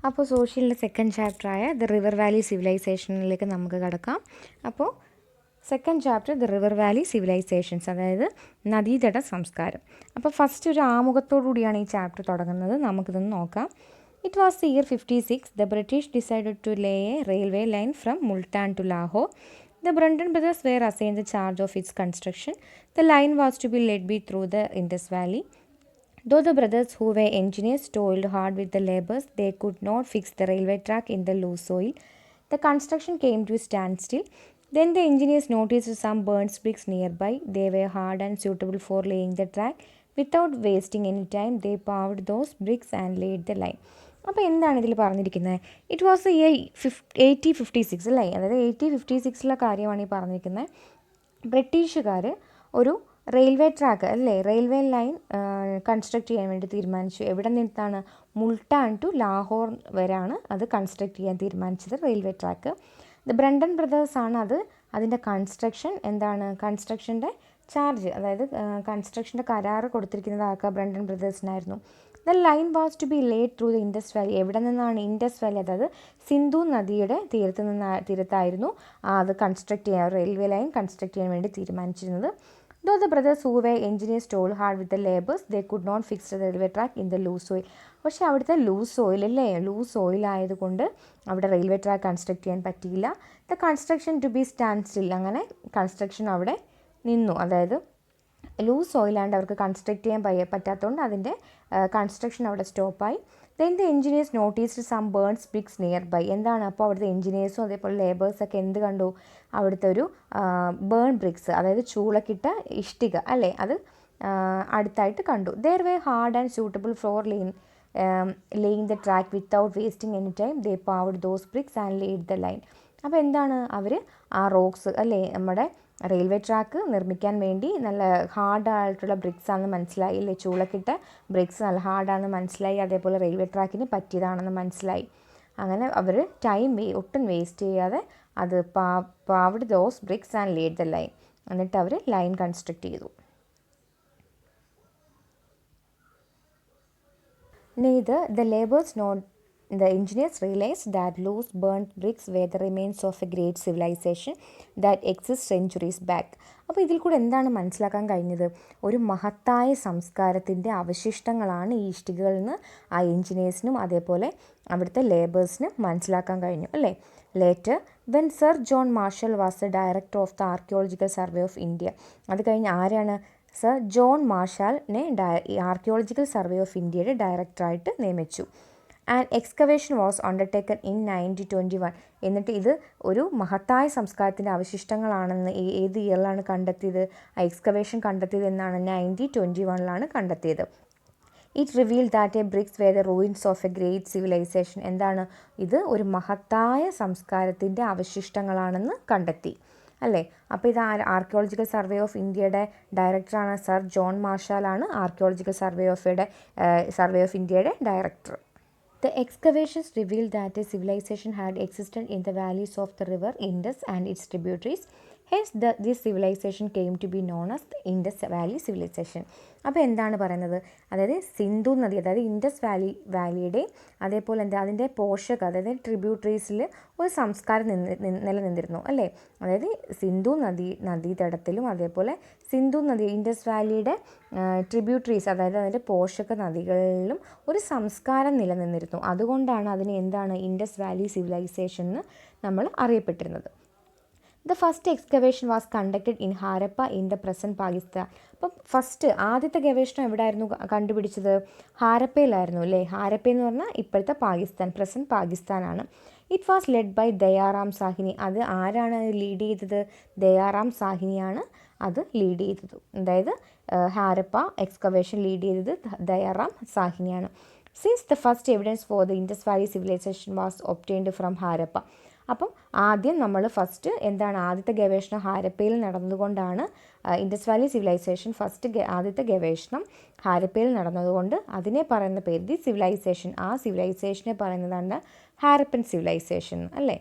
അപ്പോൾ സോഷ്യലിൻ്റെ second ചാപ്റ്ററായ the river Valley സിവിലൈസേഷനിലേക്ക് നമുക്ക് കടക്കാം. അപ്പോൾ second chapter the river Valley civilisations, അതായത് നദീതട സംസ്കാരം. അപ്പോൾ ഫസ്റ്റ് ഒരു ആമുഖത്തോടു കൂടിയാണ് ഈ ചാപ്റ്റർ തുടങ്ങുന്നത്. നമുക്കിതൊന്ന് നോക്കാം. It was the year 56. The British decided to lay a railway line from Multan to Lahore. The Brunton brothers were assigned the charge of its construction. The line was to be led through the Indus Valley. Though the brothers, who were engineers, toiled hard with the labours, they could not fix the railway track in the loose soil. The construction came to a standstill. Then the engineers noticed some burnt bricks nearby. They were hard and suitable for laying the track. Without wasting any time, they paved those bricks and laid the line. അപ്പോൾ എന്താണ് ഇതിൽ പറഞ്ഞിരിക്കുന്നത്? It was here 1856 അല്ലേ, അതായത് 1856 കാര്യമാണ് ഈ പറഞ്ഞിരിക്കുന്നത്. ബ്രിട്ടീഷുകാർ ഒരു റെയിൽവേ ട്രാക്ക് അല്ലേ, റെയിൽവേ ലൈൻ കൺസ്ട്രക്ട് ചെയ്യാൻ വേണ്ടി തീരുമാനിച്ചു. എവിടെ നിന്നാണ്? മുൾട്ടാൻ ടു ലാഹോർ വരെയാണ് അത് കൺസ്ട്രക്ട് ചെയ്യാൻ തീരുമാനിച്ചത്, റെയിൽവേ ട്രാക്ക്. ദ ബ്രണ്ടൻ ബ്രദേഴ്സാണ് അതിൻ്റെ കൺസ്ട്രക്ഷൻ എന്താണ്, കൺസ്ട്രക്ഷൻ്റെ ചാർജ്, അതായത് കൺസ്ട്രക്ഷൻ്റെ കരാറ് കൊടുത്തിരിക്കുന്നത് ആക്കുക ബ്രണ്ടൻ ബ്രദേഴ്സിനായിരുന്നു. The line was to be laid through the Indus valley. എവിടെ നിന്നാണ്? ഇൻഡസ് വാലി, അതായത് സിന്ധു നദിയുടെ തീരത്തായിരുന്നു അത് കൺസ്ട്രക്ട് ചെയ്യാൻ, റെയിൽവേ ലൈൻ കൺസ്ട്രക്ട് ചെയ്യാൻ വേണ്ടി തീരുമാനിച്ചിരുന്നത്. Though the brothers who were engineers toiled hard with the labours, they could not fix the railway track in the loose soil. പക്ഷേ അവിടുത്തെ ലൂസ് സോയിൽ അല്ലേ, ലൂസ് സോയിൽ ആയതുകൊണ്ട് അവിടെ റെയിൽവേ ട്രാക്ക് കൺസ്ട്രക്ട് ചെയ്യാൻ പറ്റിയില്ല. The construction to be stand still, അങ്ങനെ construction അവിടെ നിന്നു. അതായത് ലൂസ് സോയിലാണ്ട് അവർക്ക് കൺസ്ട്രക്ട് ചെയ്യാൻ പറ്റാത്തതുകൊണ്ട് അതിൻ്റെ കൺസ്ട്രക്ഷൻ അവിടെ സ്റ്റോപ്പായി. Then the engineers noticed some burns bricks nearby. എന്താണ് അപ്പോൾ അവിടുത്തെ എഞ്ചിനീയേഴ്സും അതേപോലെ ലേബേഴ്സൊക്കെ എന്ത് കണ്ടു? അവിടുത്തെ ഒരു ബേൺ ബ്രിക്സ്, അതായത് ചൂളക്കിട്ട ഇഷ്ടിക അല്ലേ, അത് അടുത്തായിട്ട് കണ്ടു. They were hard and suitable for laying the track without wasting any time. They paved those bricks and laid the line. അപ്പോൾ എന്താണ്, അവർ ആ റോക്സ് അല്ലേ, നമ്മുടെ റെയിൽവേ ട്രാക്ക് നിർമ്മിക്കാൻ വേണ്ടി നല്ല ഹാർഡായിട്ടുള്ള ബ്രിക്സ് ആണെന്ന് മനസ്സിലായി അല്ലേ, ചൂളക്കിട്ട ബ്രിക്സ് നല്ല ഹാർഡാണെന്ന് മനസ്സിലായി, അതേപോലെ റെയിൽവേ ട്രാക്കിന് പറ്റിയതാണെന്ന് മനസ്സിലായി. അങ്ങനെ അവർ ഒട്ടും വേസ്റ്റ് ചെയ്യാതെ അത് paved those bricks and laid the line, എന്നിട്ട് അവർ ലൈൻ കൺസ്ട്രക്ട് ചെയ്തു. Neither the labourers nor the engineers realized that loose burnt bricks were the remains of a great civilization that exists centuries back. അപ്പോൾ ഇതിൽ കൂടെ എന്താണ് മനസ്സിലാക്കാൻ കഴിഞ്ഞത്? ഒരു മഹത്തായ സംസ്കാരത്തിൻ്റെ അവശിഷ്ടങ്ങളാണ് ഈ ഇഷ്ടികകളിൽ നിന്ന് ആ എഞ്ചിനീയേഴ്സിനും അതേപോലെ അവിടുത്തെ ലേബേഴ്സിനും മനസ്സിലാക്കാൻ കഴിഞ്ഞു അല്ലേ. Later when sir John Marshall was the director of the archaeological survey of India. അത് കഴിഞ്ഞ് ആരാണ്? സർ ജോൺ മാർഷാലിനെ ആർക്കിയോളജിക്കൽ സർവേ ഓഫ് ഇന്ത്യയുടെ ഡയറക്ടറായിട്ട് നിയമിച്ചു. And excavation was undertaken in 1921. എന്നിട്ട് ഇത് ഒരു മഹത്തായ സംസ്കാരത്തിൻ്റെ അവശിഷ്ടങ്ങളാണെന്ന് ഏത് ഇയറിലാണ് കണ്ടെത്തിയത്? ആ എക്സ്കവേഷൻ കണ്ടെത്തിയത് എന്നാണ് 1921 കണ്ടെത്തിയത്. It reveal that a bricks were the ruins of a great civilisation. എന്താണ് ഇത്? ഒരു മഹത്തായ സംസ്കാരത്തിൻ്റെ അവശിഷ്ടങ്ങളാണെന്ന് കണ്ടെത്തി അല്ലേ. അപ്പോൾ ഇത് ആർക്കിയോളജിക്കൽ സർവേ ഓഫ് ഇന്ത്യയുടെ ഡയറക്ടറാണ് സർ ജോൺ മാർഷാലാണ് ആർക്കിയോളജിക്കൽ സർവേ ഓഫ് ഇന്ത്യയുടെ director. The excavations revealed that a civilization had existed in the valleys of the river Indus and its tributaries. Hence, this civilization came to be known as the Indus Valley Civilization. അപ്പോൾ എന്താണ് പറയുന്നത്? അതായത് സിന്ധു നദി, അതായത് Indus വാലിയുടെ അതേപോലെ അതിൻ്റെ അതായത് ട്രിബ്യൂട്ടറീസിൽ ഒരു സംസ്കാരം നിലനിന്നിരുന്നു അല്ലേ. അതായത് സിന്ധു നദീതടത്തിലും അതേപോലെ ഇൻഡസ് വാലിയുടെ ട്രിബ്യൂട്ടറീസ്, അതായത് അതിൻ്റെ പോഷക നദികളിലും ഒരു സംസ്കാരം നിലനിന്നിരുന്നു. അതുകൊണ്ടാണ് അതിനെ എന്താണ് ഇൻഡസ് വാലി സിവിലൈസേഷൻ എന്ന് നമ്മൾ അറിയപ്പെട്ടിരുന്നത്. The first excavation was conducted in Harappa in the present Pakistan. അപ്പം ആദ്യത്തെ ഗവേഷണം എവിടെയായിരുന്നു കണ്ടുപിടിച്ചത്? ഹാരപ്പയിലായിരുന്നു അല്ലേ. ഹാരപ്പ എന്ന് പറഞ്ഞാൽ ഇപ്പോഴത്തെ പാകിസ്ഥാൻ, പ്രസൻറ്റ് പാകിസ്ഥാനാണ്. It was led by Dayaram Sahni. അത് ആരാണ് ലീഡ് ചെയ്തത്? ദയാറാം സാഹിനിയാണ് അത് ലീഡ് ചെയ്തത്. അതായത് ഹാരപ്പ എക്സ്കവേഷൻ ലീഡ് ചെയ്തത് ദയാറാം സാഹിനിയാണ്. Since the first evidence for the Indus valley civilisation was obtained from Harappa. അപ്പം ആദ്യം നമ്മൾ ആദ്യത്തെ ഗവേഷണം ഹാരപ്പയിൽ നടന്നുകൊണ്ടാണ്. ഇൻഡസ് വാലി സിവിലൈസേഷൻ ആദ്യത്തെ ഗവേഷണം ഹാരപ്പയിൽ നടന്നതുകൊണ്ട് അതിനെ പറയുന്ന പേര് സിവിലൈസേഷൻ. ആ സിവിലൈസേഷനെ പറയുന്നതാണ് ഹാരപ്പൻ സിവിലൈസേഷൻ അല്ലേ.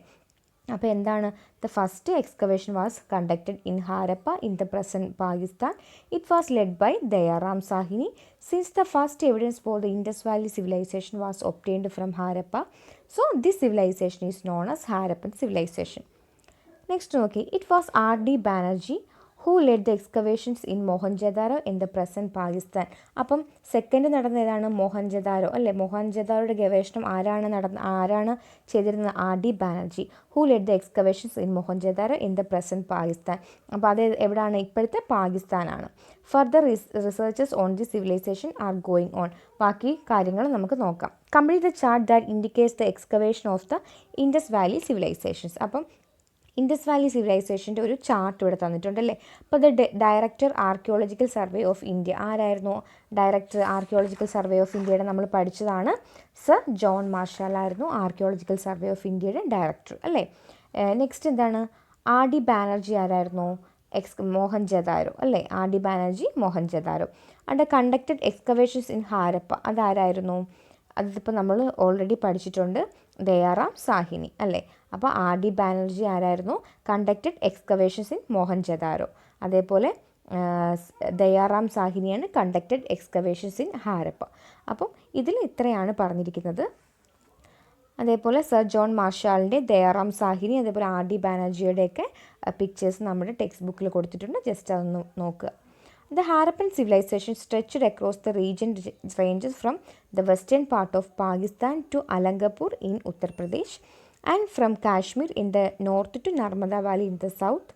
അപ്പോൾ എന്താണ്, the first excavation was conducted in Harappa in the present Pakistan. It was led by Dayaram Sahni. Since the first evidence for the Indus valley civilisation was obtained from Harappa, so this civilisation is known as Harappan civilisation. Next നോക്കി, it was R D Banerji who led the excavations in Mohenjodaro in the present Pakistan. അപ്പം second നടന്ന ഏതാണ്, മോഹൻജദാരോ അല്ലേ. മോഹൻജദാരോയുടെ ഗവേഷണം ആരാണ് ചെയ്തിരുന്നത്, R D Banerji. Who led the excavations in Mohenjodaro in the present Pakistan. അപ്പോൾ അത് എവിടെയാണ്, ഇപ്പോഴത്തെ പാകിസ്ഥാനാണ്. Further researches on the civilisation are going on. ബാക്കി കാര്യങ്ങൾ നമുക്ക് നോക്കാം. Complete the chart that indicates the excavation of the Indus valley civilisations. അപ്പം ഇൻഡസ് വാലി സിവിലൈസേഷൻ്റെ ഒരു ചാർട്ട് ഇവിടെ തന്നിട്ടുണ്ടല്ലേ. അപ്പോൾ the director archaeological survey of India, ആരായിരുന്നു ഡയറക്ടർ ആർക്കിയോളജിക്കൽ സർവേ ഓഫ് ഇന്ത്യയുടെ നമ്മൾ പഠിച്ചതാണ്, സർ ജോൺ മാർഷൽ ആയിരുന്നു ആർക്കിയോളജിക്കൽ സർവേ ഓഫ് ഇന്ത്യയുടെ ഡയറക്ടർ അല്ലേ. നെക്സ്റ്റ് എന്താണ്, ആർ ഡി ബാനർജി ആരായിരുന്നു, മോഹൻജദാരോ അല്ലേ. R D Banerjee Mohenjodaro. അവിടെ കണ്ടക്റ്റഡ് എക്സ്കവേഷൻസ് ഇൻ ഹാരപ്പ, അതാരായിരുന്നു, അതിപ്പോൾ നമ്മൾ ഓൾറെഡി പഠിച്ചിട്ടുണ്ട്, ദയാറാം സാഹിനി അല്ലേ. അപ്പോൾ ആർ ഡി ബാനർജി ആരായിരുന്നു, കണ്ടക്റ്റഡ് എക്സ്കവേഷൻസ് ഇൻ മോഹൻജദാരോ. അതേപോലെ ദയാറാം സാഹിനിയാണ് കണ്ടക്റ്റഡ് എക്സ്കവേഷൻസ് ഇൻ ഹാരപ്പ. അപ്പം ഇതിൽ ഇത്രയാണ് പറഞ്ഞിരിക്കുന്നത്. അതേപോലെ സർ ജോൺ മാർഷാലിൻ്റെ, ദയാറാം സാഹിനി, അതേപോലെ ആർ ഡി ബാനർജിയുടെയൊക്കെ പിക്ചേഴ്സ് നമ്മുടെ ടെക്സ്റ്റ് ബുക്കിൽ കൊടുത്തിട്ടുണ്ട്. ജസ്റ്റ് അതൊന്ന് നോക്കുക. The Harappan civilization stretched across the region ranges from the western part of Pakistan to Alangarpur in Uttar Pradesh and from Kashmir in the north to Narmada Valley in the south.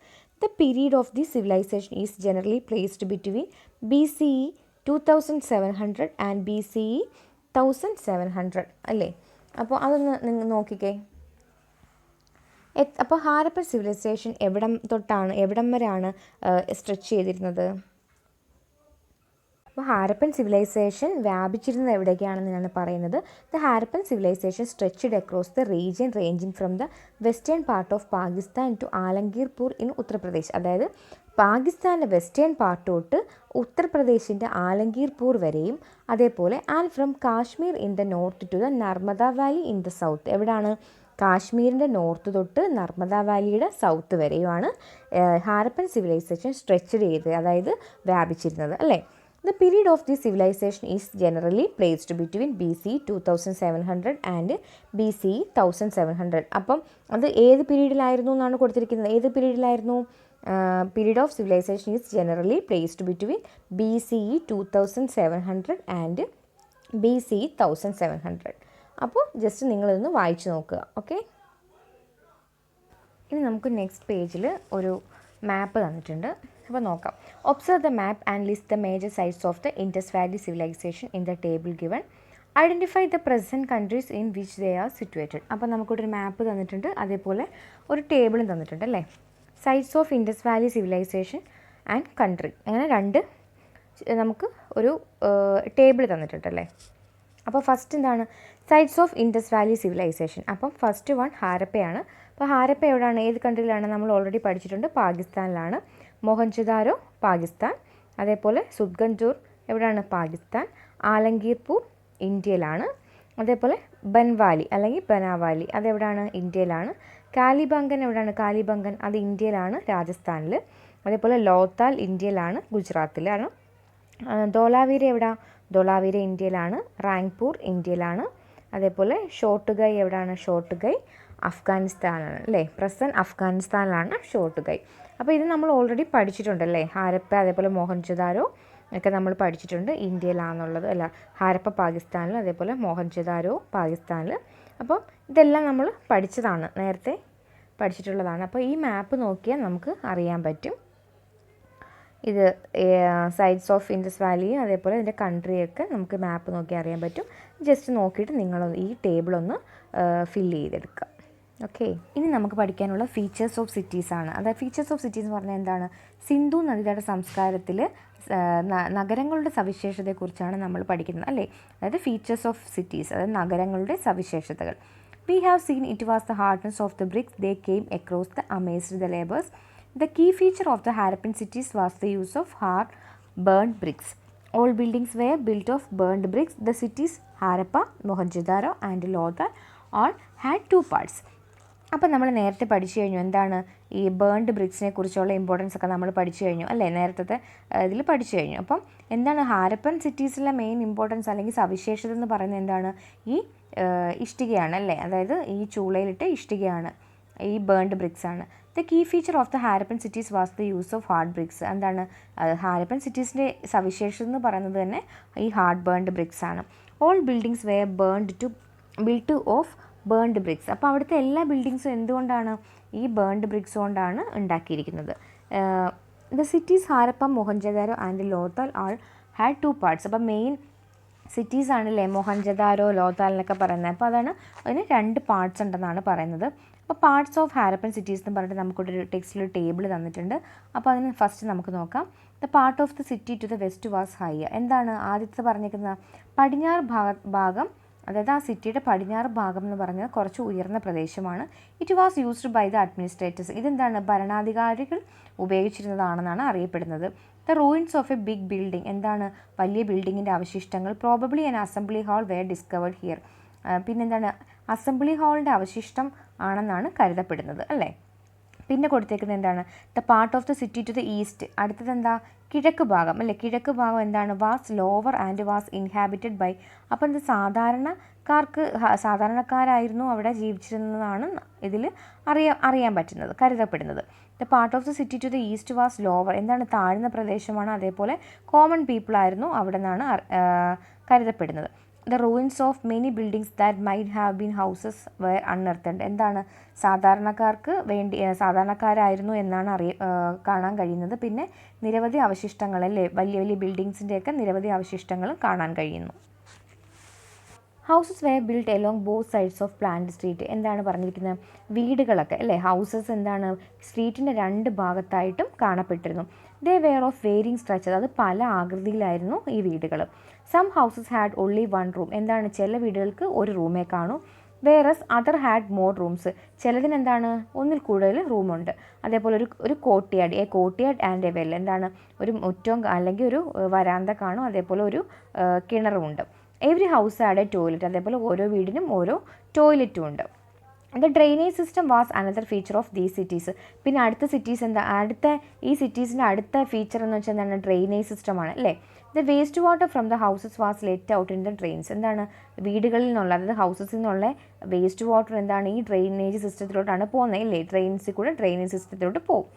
The period of this civilization is generally placed between BCE 2700 and BCE 1700 അല്ലേ. അപ്പോൾ അതൊന്ന് നിങ്ങൾ നോക്കിക്കേ. അപ്പോൾ Harappan civilisation എവിടം വരെയാണ് stretch ചെയ്തിരുന്നത്. അപ്പോൾ ഹാരപ്പൻ സിവിലൈസേഷൻ വ്യാപിച്ചിരുന്നത് എവിടേക്കാണെന്നാണ് പറയുന്നത്. The Harappan civilisation stretched across the region ranging from the western part of Pakistan to Alamgirpur in Uttar Pradesh. അതായത് പാകിസ്ഥാൻ്റെ വെസ്റ്റേൺ പാർട്ട് തൊട്ട് ഉത്തർപ്രദേശിൻ്റെ ആലംഗീർപൂർ വരെയും, അതേപോലെ and from Kashmir in the north to the Narmada valley in the south. എവിടാണ്, കാശ്മീരിൻ്റെ നോർത്ത് തൊട്ട് നർമ്മദ വാലിയുടെ സൗത്ത് വരെയുമാണ് ഹാരപ്പൻ സിവിലൈസേഷൻ സ്ട്രെച്ച്ഡ് ചെയ്ത്, അതായത് വ്യാപിച്ചിരുന്നത് അല്ലേ. The period of this civilization is generally placed between BC 2700 and BC 1700. അപ്പം അത് ഏത് പീരീഡിലായിരുന്നു എന്നാണ് കൊടുത്തിരിക്കുന്നത്, ഏത് പീരീഡിലായിരുന്നു. Period of civilisation is generally placed between BCE 2700 and BCE 1700. അപ്പോൾ ജസ്റ്റ് നിങ്ങളിതൊന്ന് വായിച്ചു നോക്കുക. ഓക്കെ, ഇനി നമുക്ക് നെക്സ്റ്റ് പേജിൽ ഒരു മാപ്പ് തന്നിട്ടുണ്ട്. അപ്പോൾ നോക്കാം. Observe the map and list the major sites of the Indus valley civilisation in the table given. Identify the present countries in which they are situated. അപ്പോൾ നമുക്കൊരു മാപ്പ് തന്നിട്ടുണ്ട്, അതേപോലെ ഒരു ടേബിളും തന്നിട്ടുണ്ട് അല്ലേ. Sites of Indus valley civilisation and country, അങ്ങനെ രണ്ട് നമുക്ക് ഒരു ടേബിൾ തന്നിട്ടുണ്ടല്ലേ. അപ്പോൾ ഫസ്റ്റ് എന്താണ്, sites of Indus valley civilisation. അപ്പം ഫസ്റ്റ് വൺ ഹാരപ്പയാണ്. അപ്പോൾ ഹാരപ്പ എവിടെയാണ്, ഏത് കൺട്രിയിലാണ്, നമ്മൾ ഓൾറെഡി പഠിച്ചിട്ടുണ്ട്, പാകിസ്ഥാനിലാണ്. മോഹൻജദാരോ പാകിസ്ഥാൻ, അതേപോലെ സുദ്ഗഞ്ചൂർ എവിടെയാണ്, പാകിസ്ഥാൻ. ആലംഗീർപൂർ ഇന്ത്യയിലാണ്. അതേപോലെ ബൻവാലി അല്ലെങ്കിൽ ബനാവാലി അതെവിടെയാണ്, ഇന്ത്യയിലാണ്. കാലിബംഗൻ എവിടെയാണ്, കാലിബംഗൻ അത് ഇന്ത്യയിലാണ്, രാജസ്ഥാനിൽ. അതേപോലെ ലോത്താൽ ഇന്ത്യയിലാണ്, ഗുജറാത്തിലാണ്. ധോലാവീര എവിടെ, ധോലാവീര ഇന്ത്യയിലാണ്. റാങ്പൂർ ഇന്ത്യയിലാണ്. അതേപോലെ ഷോട്ടുഗൈ എവിടെയാണ്, ഷോട്ടുഗൈ അഫ്ഗാനിസ്ഥാനാണ് അല്ലേ. പ്രസൻറ്റ് അഫ്ഗാനിസ്ഥാനിലാണ് ഷോട്ടുഗൈ. അപ്പോൾ ഇത് നമ്മൾ ഓൾറെഡി പഠിച്ചിട്ടുണ്ടല്ലേ, ഹാരപ്പ അതേപോലെ മോഹൻജദാരോ ഒക്കെ നമ്മൾ പഠിച്ചിട്ടുണ്ട്, ഇന്ത്യയിലാണെന്നുള്ളത് അല്ല. ഹാരപ്പ പാകിസ്ഥാനിലും അതേപോലെ മോഹൻജദാരോ പാകിസ്ഥാനിൽ. അപ്പോൾ ഇതെല്ലാം നമ്മൾ പഠിച്ചതാണ്, നേരത്തെ പഠിച്ചിട്ടുള്ളതാണ്. അപ്പോൾ ഈ മാപ്പ് നോക്കിയാൽ നമുക്ക് അറിയാൻ പറ്റും ഇത് സൈറ്റ്സ് ഓഫ് ഇൻഡസ് വാലി, അതേപോലെ ഇതിൻ്റെ കൺട്രിയൊക്കെ നമുക്ക് മാപ്പ് നോക്കി അറിയാൻ പറ്റും. ജസ്റ്റ് നോക്കിയിട്ട് നിങ്ങളൊന്ന് ഈ ടേബിളൊന്ന് ഫില്ല് ചെയ്തെടുക്കുക. ഓക്കെ, ഇനി നമുക്ക് പഠിക്കാനുള്ള ഫീച്ചേഴ്സ് ഓഫ് സിറ്റീസാണ്. അതായത് ഫീച്ചേഴ്സ് ഓഫ് സിറ്റീസ് എന്ന് പറഞ്ഞാൽ എന്താണ്, സിന്ധു നദിയുടെ സംസ്കാരത്തിൽ നഗരങ്ങളുടെ സവിശേഷതയെക്കുറിച്ചാണ് നമ്മൾ പഠിക്കുന്നത് അല്ലേ. അതായത് ഫീച്ചേഴ്സ് ഓഫ് സിറ്റീസ്, അതായത് നഗരങ്ങളുടെ സവിശേഷതകൾ. We have seen it was the hardness of the BRICS they came across the amazed the labours. The key feature of the Harappan cities was the use of hard burnt bricks. All buildings were built of burnt bricks. The cities Harappa, Mohenjo-daro and Lothal all had two parts. അപ്പം നമ്മൾ നേരത്തെ പഠിച്ചു കഴിഞ്ഞു എന്താണ് ഈ burned ബ്രിക്സിനെ കുറിച്ചുള്ള importance ഒക്കെ നമ്മൾ പഠിച്ചു കഴിഞ്ഞു അല്ലേ, നേരത്തെ ഇതിൽ പഠിച്ചു കഴിഞ്ഞു. അപ്പം എന്താണ് ഹാരപ്പൻ സിറ്റീസിലെ മെയിൻ ഇമ്പോർട്ടൻസ് അല്ലെങ്കിൽ സവിശേഷത എന്ന് പറയുന്നത് എന്താണ്, ഈ ഇഷ്ടികയാണ് അല്ലേ, അതായത് ഈ ചൂളയിലിട്ട് ഇഷ്ടികയാണ്, ഈ ബേൺഡ് ബ്രിക്സ് ആണ്. The key feature of the Harappan cities was the use of hard bricks. എന്താണ് ഹാരപ്പൻ സിറ്റീസിൻ്റെ സവിശേഷത എന്ന് പറയുന്നത് തന്നെ ഈ ഹാർഡ് ബേൺഡ് ബ്രിക്സ് ആണ്. All buildings were built of burned bricks. അപ്പോൾ അവിടുത്തെ എല്ലാ ബിൽഡിങ്സും എന്തുകൊണ്ടാണ് ഈ ബേൺഡ് ബ്രിക്സ് കൊണ്ടാണ് ഉണ്ടാക്കിയിരിക്കുന്നത്. The cities Harappa, Mohenjodaro and Lothal all had 2 parts. അപ്പോൾ മെയിൻ സിറ്റീസ് ആണല്ലേ മൊഹൻജദാരോ, ലോത്താൽ എന്നൊക്കെ പറയുന്നത്. അപ്പോൾ അതിന് 2 പാർട്സ് ഉണ്ടെന്നാണ് പറയുന്നത്. അപ്പോൾ പാർട്സ് ഓഫ് ഹാരപ്പൻ സിറ്റീസ് എന്ന് പറഞ്ഞിട്ട് നമുക്കൊരു ടെക്സ്റ്റിൽ ടേബിൾ തന്നിട്ടുണ്ട്. അപ്പോൾ അതിന് ഫസ്റ്റ് നമുക്ക് നോക്കാം. The part of the city to the west was higher. എന്താണ് ആദ്യത്തെ പറഞ്ഞിരിക്കുന്ന പടിഞ്ഞാറ് ഭാഗം, അതായത് ആ സിറ്റിയുടെ പടിഞ്ഞാറ് ഭാഗം എന്ന് പറഞ്ഞാൽ കുറച്ച് ഉയർന്ന പ്രദേശമാണ്. It was used by the administrators. ഇതെന്താണ് ഭരണാധികാരികൾ ഉപയോഗിച്ചിരുന്നതാണെന്നാണ് അറിയപ്പെടുന്നത്. The ruins of a big building. എന്താണ് വലിയ ബിൽഡിങ്ങിൻ്റെ അവശിഷ്ടങ്ങൾ. Probably an assembly hall were discovered here. പിന്നെന്താണ് അസംബ്ലി ഹാളിൻ്റെ അവശിഷ്ടം ആണെന്നാണ് കരുതപ്പെടുന്നത് അല്ലേ. പിന്നെ കൊടുത്തേക്കുന്നത് എന്താണ് the part of the city to the east. അടുത്തത് എന്താ കിഴക്ക് ഭാഗം അല്ലേ. കിഴക്ക് ഭാഗം എന്താണ് was lower and was inhabited by. അപ്പം ഇത് സാധാരണക്കാരായിരുന്നു അവിടെ ജീവിച്ചിരുന്നതാണ് ഇതിൽ അറിയാൻ പറ്റുന്നത്, കരുതപ്പെടുന്നത്. The part of the city to the east was lower. എന്താണ് താഴ്ന്ന പ്രദേശമാണ്, അതേപോലെ കോമൺ പീപ്പിളായിരുന്നു അവിടെ നിന്നാണ് കരുതപ്പെടുന്നത്. The ruins of many buildings that might have been houses were unearthed. എന്താണ് സാധാരണക്കാരായിരുന്നു എന്നാണ് കാണാൻ കഴിയുന്നത്. പിന്നെ നിരവധി അവശിഷ്ടങ്ങൾ അല്ലേ, വലിയ വലിയ ബിൽഡിങ്സിൻ്റെയൊക്കെ നിരവധി അവശിഷ്ടങ്ങൾ കാണാൻ കഴിയുന്നു. Houses were build along both sides of plant street. എന്താണ് പറഞ്ഞിരിക്കുന്നത് വീടുകളൊക്കെ അല്ലേ, ഹൗസസ് എന്താണ് സ്ട്രീറ്റിൻ്റെ 2 ഭാഗത്തായിട്ടും കാണപ്പെട്ടിരുന്നു. They were of varying structure. അത് പല ആകൃതിയിലായിരുന്നു ഈ വീടുകൾ. Some houses had only 1 room. എന്താണ് ചില വീടുകൾക്ക് ഒരു റൂമേ കാണൂ. Whereas other had more rooms. ചിലതിന് എന്താണ് ഒന്നിൽ കൂടുതൽ റൂമുണ്ട്. അതേപോലെ ഒരു കോട്ടിയാഡ് ആൻഡ് എ വെൽ. എന്താണ് ഒരു മുറ്റവും അല്ലെങ്കിൽ ഒരു വരാന്ത കാണും, അതേപോലെ ഒരു കിണറുമുണ്ട്. Every house had a toilet. അതേപോലെ ഓരോ വീടിനും ഓരോ ടോയ്ലറ്റും ഉണ്ട്. The drainage system was another feature of these cities. പിന്നെ അടുത്ത സിറ്റീസ് എന്താ, ഈ സിറ്റീസിൻ്റെ അടുത്ത ഫീച്ചർ എന്ന് വെച്ചാൽ എന്താണ് ഡ്രെയിനേജ് സിസ്റ്റമാണ് അല്ലേ. The waste water from the houses was let out in the drains. എന്താണ് വീടുകളിൽ നിന്നുള്ള, അതായത് ഹൗസസിൽ നിന്നുള്ള വേസ്റ്റ് വാട്ടർ എന്താണ് ഈ ഡ്രെയിനേജ് സിസ്റ്റത്തിലോട്ടാണ് പോകുന്നത് അല്ലേ. ഡ്രെയിൻസിൽ കൂടെ ഡ്രെയിനേജ് സിസ്റ്റത്തിലോട്ട് പോകും.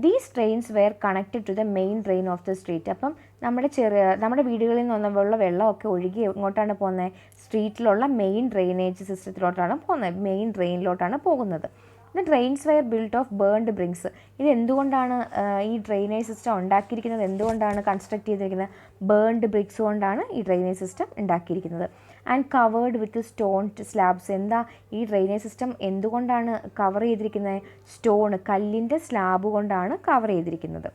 These drains were connected to the main drain of the street. അപ്പം നമ്മുടെ വീടുകളിൽ നിന്നുള്ള വെള്ളമൊക്കെ ഒഴുകി എങ്ങോട്ടാണ് പോകുന്നത്, സ്ട്രീറ്റിലുള്ള മെയിൻ ഡ്രെയിനേജ് സിസ്റ്റത്തിലോട്ടാണ് പോകുന്നത്, മെയിൻ ഡ്രെയിനിലോട്ടാണ് പോകുന്നത്. The drains were built of burned bricks. ഇത് എന്തുകൊണ്ടാണ് ഈ ഡ്രെയിനേജ് സിസ്റ്റം ഉണ്ടാക്കിയിരിക്കുന്നത്, എന്തുകൊണ്ടാണ് കൺസ്ട്രക്ട് ചെയ്തിരിക്കുന്നത്, ബേൺഡ് ബ്രിക്സ് കൊണ്ടാണ് ഈ ഡ്രെയിനേജ് സിസ്റ്റം ഉണ്ടാക്കിയിരിക്കുന്നത്. And covered with stone slabs. എന്താ ഈ ഡ്രെയിനേജ് സിസ്റ്റം എന്തുകൊണ്ടാണ് കവർ ചെയ്തിരിക്കുന്നത്, കല്ലിൻ്റെ സ്ലാബ് കൊണ്ടാണ് കവർ ചെയ്തിരിക്കുന്നത്.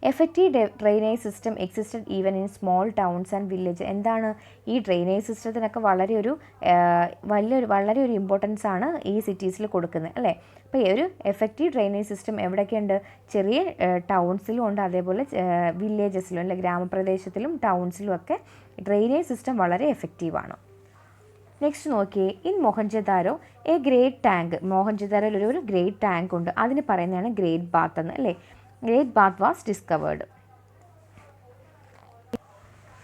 Effective drainage system existed even in small towns and village. എന്താണ് ഈ ഡ്രെയിനേജ് സിസ്റ്റത്തിനൊക്കെ വളരെ ഒരു ഇമ്പോർട്ടൻസ് ആണ് ഈ സിറ്റീസിൽ കൊടുക്കുന്നത് അല്ലേ. അപ്പോൾ ഈ ഒരു എഫക്റ്റീവ് ഡ്രെയിനേജ് സിസ്റ്റം എവിടെയൊക്കെയുണ്ട്, ചെറിയ ടൗൺസിലും ഉണ്ട്, അതേപോലെ വില്ലേജസിലും അല്ലെ ഗ്രാമപ്രദേശത്തിലും ടൗൺസിലും ഒക്കെ ഡ്രെയിനേജ് സിസ്റ്റം വളരെ എഫക്റ്റീവാണ്. നെക്സ്റ്റ് നോക്കിയേ, in Mohenjodaro A great tank. മൊഹൻജദാരോയിൽ ഒരു ഗ്രേറ്റ് ടാങ്ക് ഉണ്ട്, അതിന് പറയുന്നതാണ് ഗ്രേറ്റ് ബാത്ത് എന്ന് അല്ലേ. Great bath was discovered.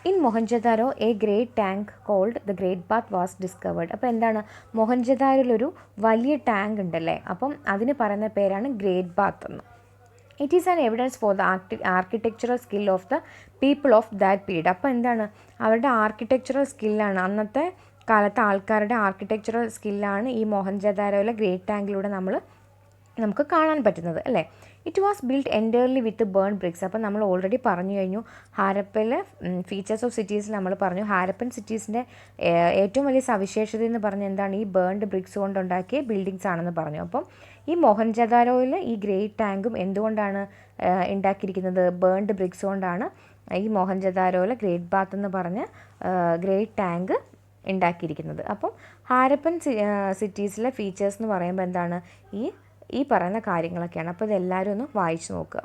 In Mohenjo-daro, a great tank called the Great Bath was discovered. അപ്പോൾ എന്താണ് മൊഹൻജദാരോയിലൊരു വലിയ ടാങ്ക് ഉണ്ടല്ലേ, അപ്പം അതിന് പറയുന്ന പേരാണ് ഗ്രേറ്റ് ബാത്ത് എന്ന്. It is an evidence for the architectural skill of the people of that period. അപ്പോൾ എന്താണ് അവരുടെ ആർക്കിടെക്ചറൽ സ്കില്ലാണ്, അന്നത്തെ കാലത്തെ ആൾക്കാരുടെ ആർക്കിടെക്ചറൽ സ്കില്ലാണ് ഈ മൊഹൻജദാരോയിലെ ഗ്രേറ്റ് ടാങ്കിലൂടെ നമുക്ക് കാണാൻ പറ്റുന്നത് അല്ലേ. It was build entirely with burn bricks. അപ്പം നമ്മൾ ഓൾറെഡി പറഞ്ഞു കഴിഞ്ഞു ഹാരപ്പയിലെ ഫീച്ചേഴ്സ് ഓഫ് സിറ്റീസ് നമ്മൾ പറഞ്ഞു. ഹാരപ്പൻ സിറ്റീസിൻ്റെ ഏറ്റവും വലിയ സവിശേഷത എന്ന് പറഞ്ഞാൽ എന്താണ് ഈ ബേൺഡ് ബ്രിക്സ് കൊണ്ടുണ്ടാക്കിയ ബിൽഡിങ്സ് ആണെന്ന് പറഞ്ഞു. അപ്പം ഈ മൊഹൻജദാരോയിൽ ഈ ഗ്രേറ്റ് ടാങ്കും എന്തുകൊണ്ടാണ് ഉണ്ടാക്കിയിരിക്കുന്നത്, ബേൺഡ് ബ്രിക്സ് കൊണ്ടാണ് ഈ മൊഹൻജദാരോയിലെ ഗ്രേറ്റ് ബാത്ത് എന്ന് പറഞ്ഞ ഗ്രേറ്റ് ടാങ്ക് ഉണ്ടാക്കിയിരിക്കുന്നത്. അപ്പം ഹാരപ്പൻ സിറ്റീസിലെ ഫീച്ചേഴ്സ് എന്ന് പറയുമ്പോൾ എന്താണ് ഈ പറയുന്ന കാര്യങ്ങളൊക്കെയാണ്. അപ്പോൾ ഇതെല്ലാവരും ഒന്ന് വായിച്ചു നോക്കുക.